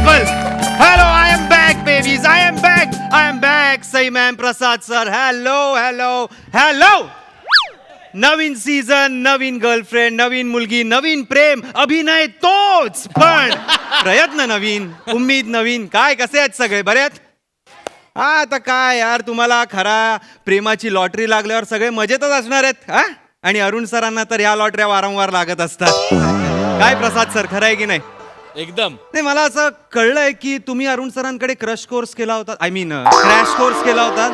people. Hello, I am back, babies. I am back. I am back. Sai ma'am Prasad sir. Hello. नवीन season, नवीन girlfriend, नवीन मुलगी, नवीन प्रेम, अभिनय तोच, पण प्रयत्न नवीन, उम्मीद नवीन. काय कसे आहेत सगळे, बरे आहेत? हा, आता काय यार, तुम्हाला खरा प्रेमाची लॉटरी लागल्यावर सगळे मजेतच असणार आहेत. हा, आणि अरुण सरांना तर ह्या लॉटऱ्या वारंवार लागत असतात. काय प्रसाद सर, खरं आहे की नाही? एकदम. नाही, मला असं कळलंय की तुम्ही अरुण सरांकडे क्रश कोर्स केला होता, क्रॅश कोर्स केला होता,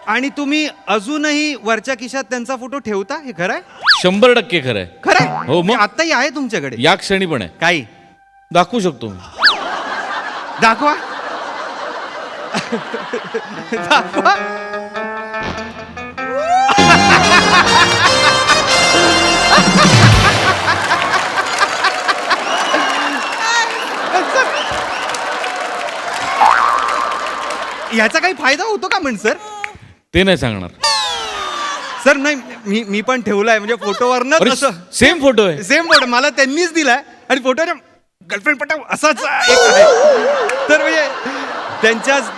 आणि तुम्ही अजूनही वरच्या खिशात त्यांचा फोटो ठेवता. हे खरं आहे? 100% खरं आहे. खरं आहे? हो, मग आत्ताही आहे तुमच्याकडे? या क्षणी पण आहे. काही दाखवू शकतो मी. दाखवा. दाखवा. याचा काही फायदा होतो का म्हण सर? ते नाही सांगणार सर. नाही, मी पण ठेवलाय, म्हणजे फोटोवरनं कसं सेम फोटो आहे. सेम फोटो मला त्यांनीच दिलाय, आणि फोटो गर्लफ्रेंड पटाव असाच एक आहे. तर म्हणजे त्यांच्याच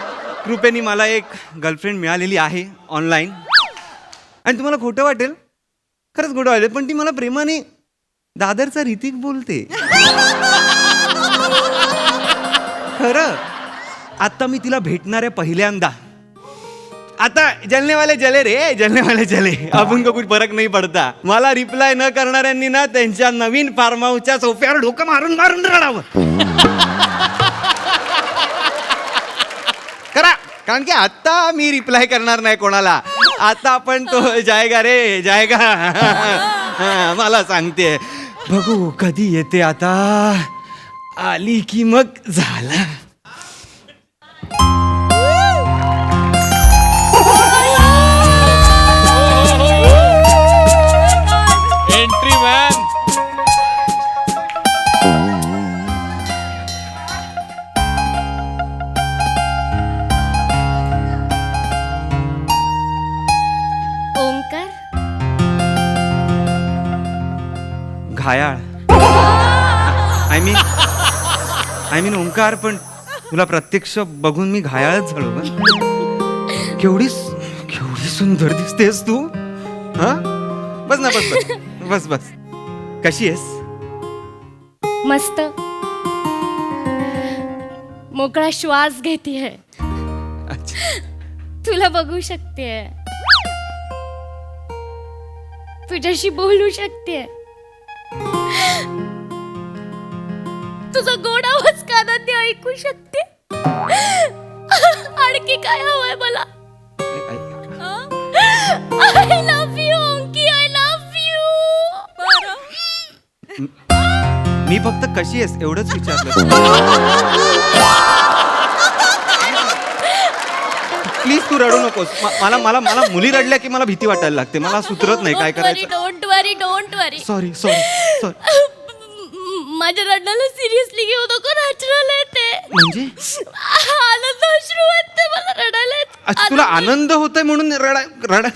कृपेने मला एक गर्लफ्रेंड मिळालेली आहे ऑनलाईन. आणि तुम्हाला खोटं वाटेल, खरंच खोटं वाटेल, पण ती मला प्रेमाने दादरचा ऋतिक बोलते. खरं. आता मी तिला भेटणार आहे पहिल्यांदा. आता जलने वाले जले रे, जलने वाले जले, आपण का कुछ फरक नाही पडता. मला रिप्लाय न करणाऱ्यांनी ना त्यांच्या नवीन फार्म हाऊसच्या सोफ्यावर डोकं मारून मारून रडावं. करा, कारण की आता मी रिप्लाय करणार नाही कोणाला. आता आपण तो जायगा रे जायगा मला सांगते. बघू कधी येते आता. आली की मग झाला. Entry man. ओंकार. घायाळ. आय मीन ओंकार, पण तुला प्रत्यक्ष बघून मी घायाळच झालो. केवढी सुंदर दिसतेस तू. हा, बस ना, बस. कशी आहेस? मस्त. मोकळा श्वास घेतीये. तुला बघू शकते, तुझ्याशी बोलू शकते. तुझा गोड आवाज कानात ऐकू शकते. आणखी काय हवंय मला? I love you Onki, I love you. मी फक्त कशी आहेस एवढंच विचारलं. प्लीज तू रडू नकोस. मला मुली रडल्या की मला भीती वाटायला लागते. मला सुधरत नाही काय करायचं. Don't worry. सॉरी. माझ्या रडण्याला सिरियसली घेऊ नको. नॅचरल आहे ते. म्हणजे आनंद अश्रू आहेत ते, मला रडायला येत. अच्छा, तुला आनंद होतोय म्हणून रडा.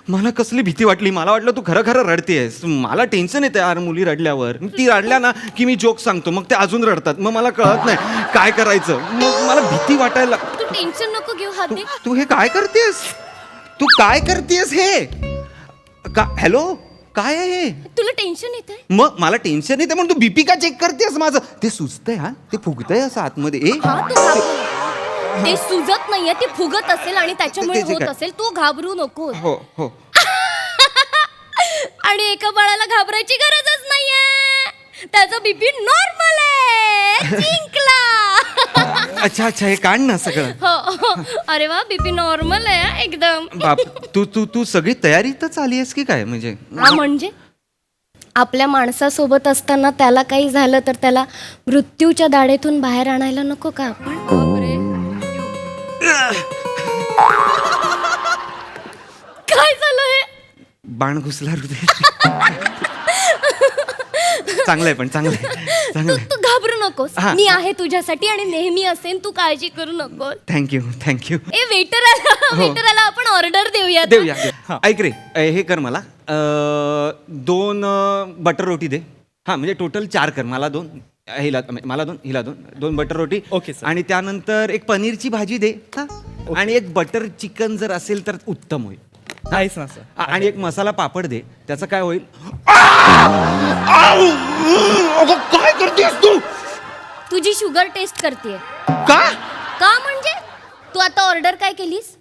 मला कसली भीती वाटली. मला वाटलं तू खरं रडतेयस. मला टेन्शन येते यार मुली रडल्यावर. ती रडल्या ना की मी जोक सांगतो, मग ते अजून रडतात. मग मला कळत नाही काय करायचं. मग मला भीती वाटायला. तू टेन्शन नको घेऊ हाते. तू हे काय करतेस? हे हॅलो, काय आहे हे? तुला टेन्शन येतंय? मग मला टेन्शन येते म्हणून तू बीपी का चेक करतेस माझं? ते सुचतंय. हा, ते फुगतंय असं आतमध्ये. ते सुजत नाहीये, ते फुगत असेल आणि त्याच्यामुळे ते होत काय? असेल. तू घाबरू नको. हो. आणि एका बाळाला घाबरायची गरजच नाहीये. त्याचा बीपी नॉर्मल आहे. जिंकला. अच्छा, हे काढ ना सगळं. हो. अरे वा, बीपी नॉर्मल आहे एकदम. बाप, तू सगळी तयारीतच आली आहेस की काय? म्हणजे आपल्या माणसासोबत असताना त्याला काही झालं तर त्याला मृत्यूच्या दाढेतून बाहेर आणायला नको का आपण? काय झालं हे? बाण घुसला हृदय. चांगलंय पण चांगलंय. तू घाबरू नकोस. हा. मी आहे तुझ्यासाठी आणि नेहमी असेन. तू काळजी करू नको. थँक्यू. ए वेटरला आपण ऑर्डर देऊया. ऐक रे, हे कर मला 2 बटर रोटी दे. हा, म्हणजे टोटल 4 कर. मला 2. हिला मला हिला दोन बटर रोटी Okay, sir. आणि त्यानंतर एक पनीरची भाजी दे हा आणि एक बटर चिकन जर असेल तर उत्तम होईल. आहेच ना सर. आणि एक मसाला पापड दे. त्याचं काय होईल? काय करतेस तू? तुझी शुगर टेस्ट करते. का? का म्हणजे तू आता ऑर्डर काय केलीस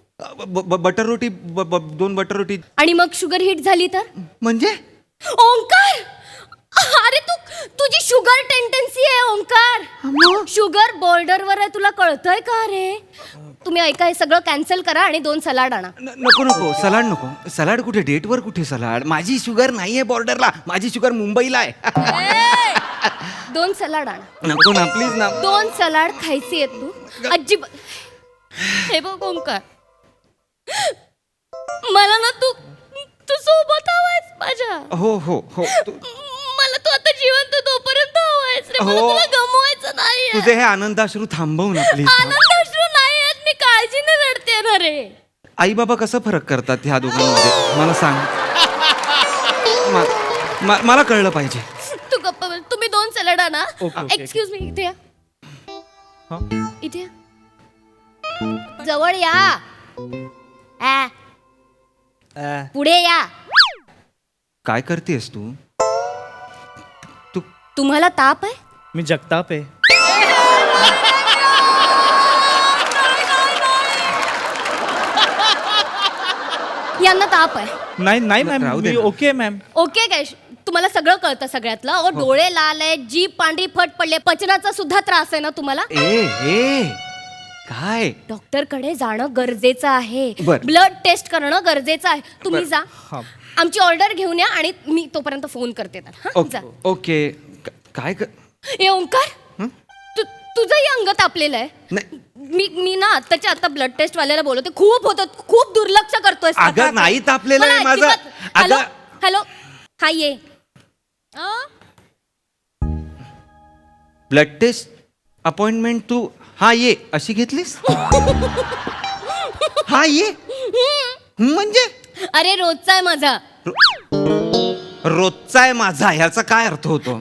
बटर रोटी दोन बटर रोटी आणि मग शुगर हिट झाली तर म्हणजे ओंकार अरे तुझी शुगर टेंडन्सी आहे ओंकार. शुगर बॉर्डरवर आहे तुला कळतंय का रे? तुम्ही ऐका हे सगळं कॅन्सल करा आणि 2 सलाड आणा. नको सलाड नको. सलाड कुठे? डेटवर कुठे सलाड? माझी शुगर नाहीये बॉर्डरला. माझी शुगर मुंबईला आहे. 2 सलाड आणा. नको ना प्लीज ना. 2 सलाड खायची आहेत तू अजिबात. हे बघ ओंकार मला ना तू सोबत हवायस माझ्या. हो हो हो मला तू आता जिवंत तोपर्यंत हवायस रे. मला हो. तुला गमवायचं नाहीये. तुझे हे आनंदाश्रू थांबव ना प्लीज. आनंद अश्रू नाही आहेत. मी काळजीने रडते ना रे. आई बाबा कसं फरक करतात ह्या दोघांमध्ये मला सांग. मला कळलं पाहिजे. तू गप्प बस. तुम्ही 2 सलाड आणा. ओके. एक्सक्यूज मी इथे या. हा? इथे या. जवळ या. पुढे या. काय करतेस तू? तू तुम्हाला ताप आहे? मी जगताप आहे. यांना ताप आहे. नाही नाही मॅम राहू दे मी ना. Okay ma'am. ओके काय तुम्हाला सगळं कळतं सगळ्यातलं. अहो डोळे लाल आहे, जीभ पांढरी फट पडले, पचनाचा सुद्धा त्रास आहे ना तुम्हाला. ए काय? डॉक्टर कडे जाणं गरजेचं आहे. बरं. ब्लड टेस्ट करणं गरजेचं आहे. तुम्ही जा हा. आमची ऑर्डर घेऊन या आणि मी तोपर्यंत फोन करते त्याला. हा, जा. ओके काय ए ओंकार हं? तुझंही अंग तापलेलं आहे. नाही मी ना आत्ताच्या आता ब्लड टेस्ट वाल्याला बोलवते. खूप होतं, खूप दुर्लक्ष करतोय. अगं, नाही तापलेलं आहे माझं. हॅलो अगं. हॅलो हा ये. ब्लड टेस्ट अपॉइंटमेंट तू हा ये अशी घेतलीस? हा ये म्हणजे अरे रोजचा आहे माझा. रोजचा आहे माझा ह्याचा काय अर्थ होतो?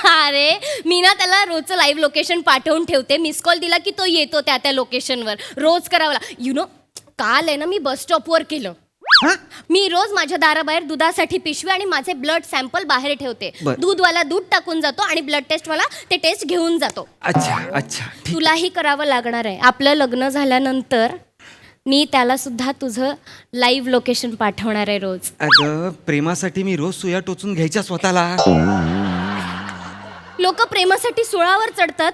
अरे मी ना त्याला रोजचं लाईव्ह लोकेशन पाठवून ठेवते. मिस कॉल दिला की तो येतो त्या लोकेशनवर. रोज करावं यु नो. काल आहे ना मी बस स्टॉपवर केलं. हा? मी रोज माझ्या दाराबाहेर दुधासाठी पिशवी आणि माझे ब्लड सॅम्पल बाहेर ठेवते. बरं. दूधवाला दूध टाकून जातो आणि ब्लड टेस्टवाला ते टेस्ट घेऊन जातो. अच्छा अच्छा ठीक. तुलाही करावं लागणार आहे. आपलं लग्न झाल्यानंतर मी त्याला सुद्धा तुझं लाईव्ह लोकेशन पाठवणार आहे रोज. अगं प्रेमासाठी मी रोज सुया टोचून घ्यायच्या स्वतःला. लोक प्रेमासाठी सुळावर चढतात.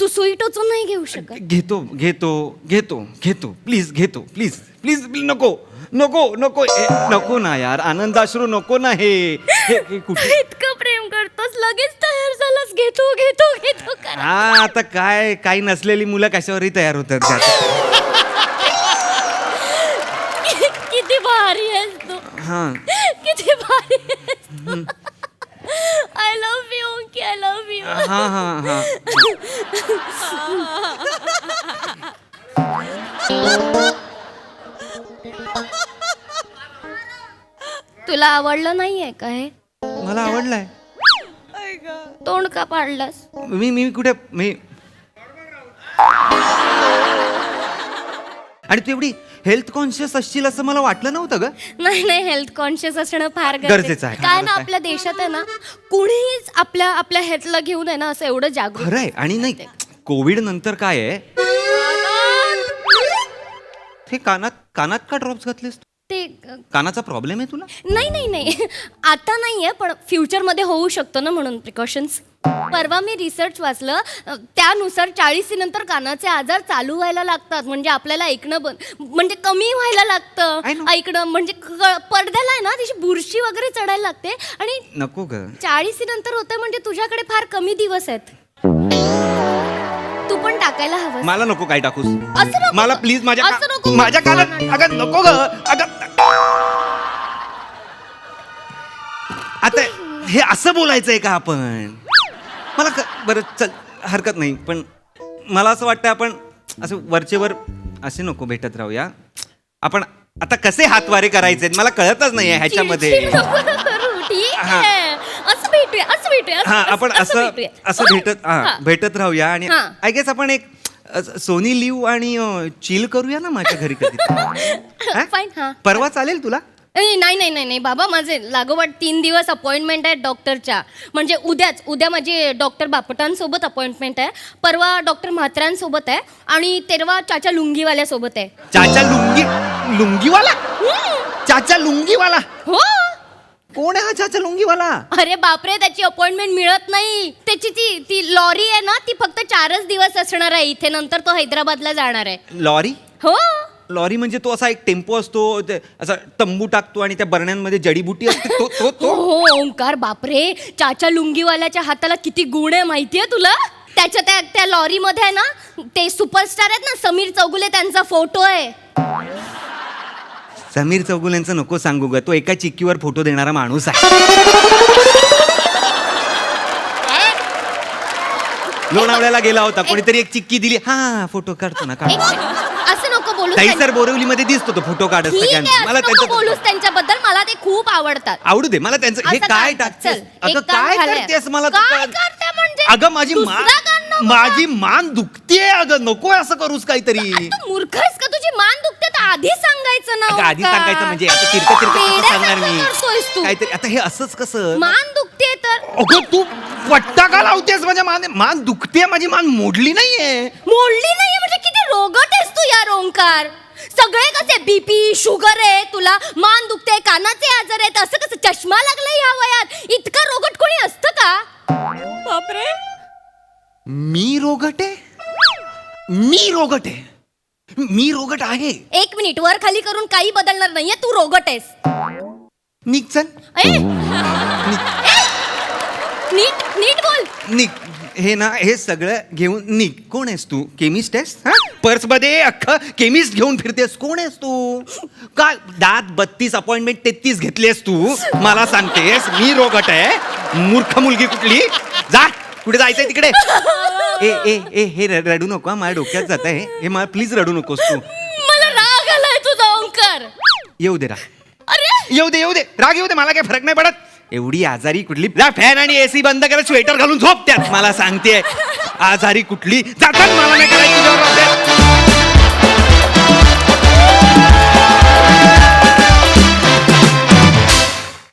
तू सुई टोचून नाही घेऊ शकत. घेतो घेतो घेतो घेतो प्लीज घेतो प्लीज प्लीज नको नको नको नको ना यार. आनंदाश्रू नको ना. हे कुठे? इतकं प्रेम करतोस लगेच तयार झालास. घेतो घेतो घेतो कर. हा आता काय काही नसलेली मुलं कशावरही तयार होतात त्यात. किती भारी आहेस तू. हा किती भारी आहेस तू. I love you Onki. I love you. हा हा हा तुला आवडलं नाहीये का हे? मला आवडलाय. तोंड का पाडलंस? मी कुठे मी आणि तू एवढी हेल्थ कॉन्शियस असशील असं मला वाटलं नव्हतं ग. नाही नाही हेल्थ कॉन्शियस असणं फार गरजेचं आहे. काय ना आपल्या देशात आहे ना कुणीच आपल्या हेल्थला घेऊन आहे ना असं एवढं जागरूक. खरंय. आणि नाही कोविड नंतर काय आहे हे कानात का ड्रॉप्स घातलेस तू? ते कानाचा प्रॉब्लेम आहे तुला? नाही नाही नाही आता नाहीये पण फ्युचरमध्ये होऊ शकतो ना म्हणून प्रिकॉशन्स. परवा मी रिसर्च वाचलं त्यानुसार 40 नंतर कानाचे आजार चालू व्हायला लागतात. म्हणजे आपल्याला ऐकणं म्हणजे कमी व्हायला I लागतं know. ऐकणं. म्हणजे पडद्याला आहे ना त्याची बुरशी वगैरे चढायला लागते. आणि नको ग. 40 नंतर होतंय म्हणजे तुझ्याकडे फार कमी दिवस आहेत. तू पण टाकायला हवं. मला नको काय टाकूस. असं नको. मला प्लीज असं नको. माझ्या कानात अगं नको ग. अगं आता हे असं बोलायचंय का आपण? मला बरं चल हरकत नाही पण मला असं वाटतं आपण असं वरचेवर असे नको भेटत राहूया. आपण आता कसे हातवारे करायचे मला कळतच नाहीये ह्याच्यामध्ये. चिडचिड नको ना करू, ठीक आहे. असं भेटूया हा आपण असं भेटूया. भेटत राहूया आणि हा. आय गेस आपण एक सोनी लिव्ह आणि चिल करूया ना माझ्या घरी कधी हा? फाईन हा परवा चालेल तुला नाही बाबा माझे लागोपाठ 3 दिवस अपॉइंटमेंट आहे डॉक्टरच्या म्हणजे उद्या माझी डॉक्टर बापटांसोबत अपॉइंटमेंट आहे परवा डॉक्टर म्हात्र्यांसोबत आहे आणि तेरवा चाचा लुंगीवाल्यासोबत आहे चाचा लुंगीवाला चाचा लुंगीवाला हो कोण आहे हा चाचा लुंगीवाला अरे बापरे त्याची अपॉइंटमेंट मिळत नाही त्याची ती लॉरी आहे ना ती फक्त 4च दिवस असणार आहे इथे नंतर तो हैदराबादला जाणार आहे लॉरी हो लॉरी म्हणजे तो असा एक टेम्पो असतो असा तंबू टाकतो आणि त्या बरण्यांमध्ये जडीबुटी असते तो तो हो तो हो ओंकार बापरे चाचा लुंगीवाल्याच्या हाताला किती गुण आहे माहितीये तुला त्याच्या त्या लॉरीमध्ये आहे ना ते सुपरस्टार आहेत ना समीर चौगुले त्यांचा फोटो आहे समीर चौगुल्यांचं नको सांगू ग तो एका चिक्कीवर फोटो देणारा माणूस आहे लोणावळ्याला गेला होता कोणीतरी एक चिक्की दिली हा फोटो काढतो ना एक काढतो मिनिट. असं नको बोलू सर बोरिवलीमध्ये दिसतो तो फोटो काढत ठीक आहे सगळ्यांचा मला असं नको त्यांचं बोलूस त्यांच्याबद्दल मला ते खूप आवडतात आवडू दे मला त्यांचं हे असं काय कर, टाकतेस चल, अगं एक काम काय झालंय. करतेस मला तू काय कळ- करते म्हणजे? अगं माझी मान दुसरा गाणं नको. माझी मान दुखतेय अगं नको असं करूस काहीतरी तू मूर्ख आहेस का तुझी मान दुखते तर आधी सांगायचं ना अगं आधी ओंकार. सांगायचं म्हणजे आता तिरकं तिरकं कसं सांगणार वेड्यासारखं मी करतोयस तू काहीतरी आता हे असंच कसं मान दुखते तर अगं तू पट्टा का लावतेस माझ्या मान दुखते माझी मान मोडली नाहीये मोडली नाहीये म्हणजे किती रोगट आहेस तू यार ओंकार सगळे कसे बीपी शुगर आहे तुला मान दुखते कानाचे आजार आहेत असं कसं चष्मा लागला या वयात इतका रोगट कोणी असतं का बापरे मी रोगट आहे मी रोगट आहे 1 मिनिट वर खाली करून काही बदलणार नाहीये तू रोगट आहेस निघ चल ए! ए! नीट बोल निघ हे ना हे सगळं घेऊन निघ कोण आहेस तू केमिस्ट आहेस हा पर्स मध्ये अख्खं केमिस्ट घेऊन फिरतेस कोण आहेस तू काय दात 32 अपॉइंटमेंट 33 घेतलीस तू मला सांगतेस मी रोगट आहे मूर्ख मुलगी कुठली जा कुठे जायचंय तिकडे ए हे रडू नको हा, माझ्या डोक्यात जात आहे हे मला प्लीज रडू नकोस तू मला राग आलाय तुझा ओंकार येऊ दे अरे येऊ दे राग येऊ दे मला काही फरक नाही पडत एवढी आजारी कुठली जा फॅन आणि एसी बंद कर स्वेटर घालून झोप त्यात मला सांगते आजारी कुठली जातात मला नाही करायची